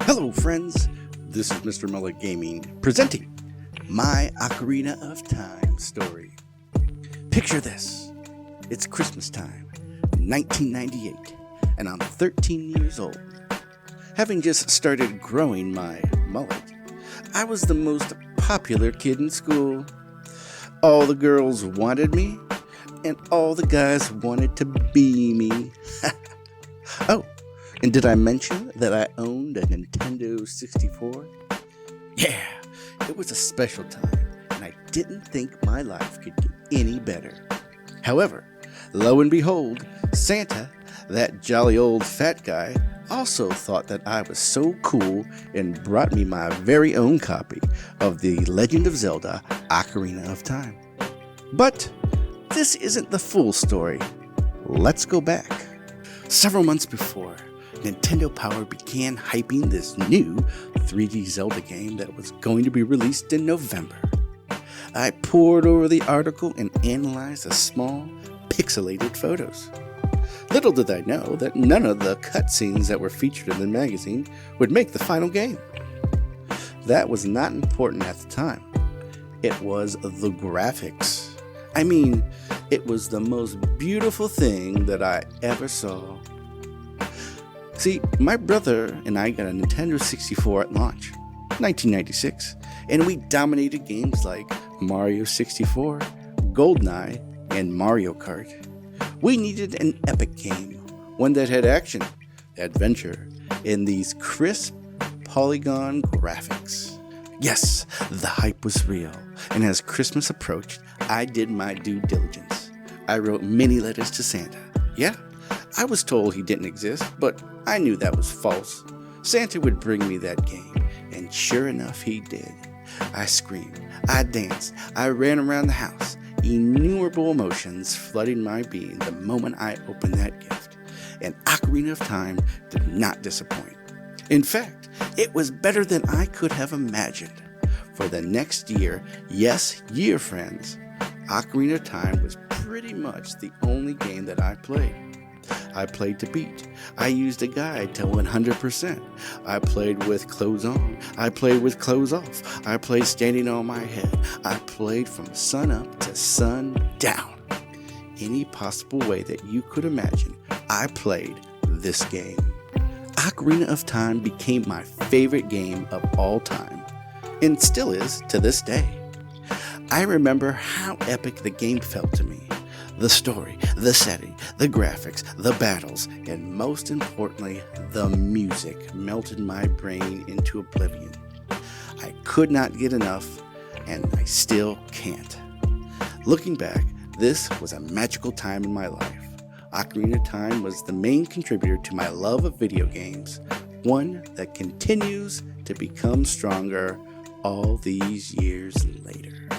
Hello friends, this is Mr. Mullet Gaming presenting my Ocarina of Time story. Picture this, it's Christmas time, 1998, and I'm 13 years old. Having just started growing my mullet, I was the most popular kid in school. All the girls wanted me, and all the guys wanted to be me. Oh, and did I mention that I owned a Nintendo 64? Yeah, it was a special time, and I didn't think my life could get any better. However, lo and behold, Santa, that jolly old fat guy, also thought that I was so cool and brought me my very own copy of The Legend of Zelda: Ocarina of Time. But this isn't the full story. Let's go back. Several months before, Nintendo Power began hyping this new 3D Zelda game that was going to be released in November. I pored over the article and analyzed the small, pixelated photos. Little did I know that none of the cutscenes that were featured in the magazine would make the final game. That was not important at the time. It was the graphics. I mean, it was the most beautiful thing that I ever saw. See, my brother and I got a Nintendo 64 at launch, 1996, and we dominated games like Mario 64, GoldenEye, and Mario Kart. We needed an epic game, one that had action, adventure, and these crisp polygon graphics. Yes, the hype was real, and as Christmas approached, I did my due diligence. I wrote many letters to Santa. Yeah, I was told he didn't exist, but I knew that was false. Santa would bring me that game, and sure enough, he did. I screamed, I danced, I ran around the house, innumerable emotions flooding my being the moment I opened that gift. And Ocarina of Time did not disappoint. In fact, it was better than I could have imagined. For the next year, yes, year friends, Ocarina of Time was pretty much the only game that I played. I played to beat. I used a guide to 100%. I played with clothes on. I played with clothes off. I played standing on my head. I played from sun up to sun down. Any possible way that you could imagine, I played this game. Ocarina of Time became my favorite game of all time, and still is to this day. I remember how epic the game felt to me. The story, the setting, the graphics, the battles, and most importantly, the music melted my brain into oblivion. I could not get enough, and I still can't. Looking back, this was a magical time in my life. Ocarina of Time was the main contributor to my love of video games, one that continues to become stronger all these years later.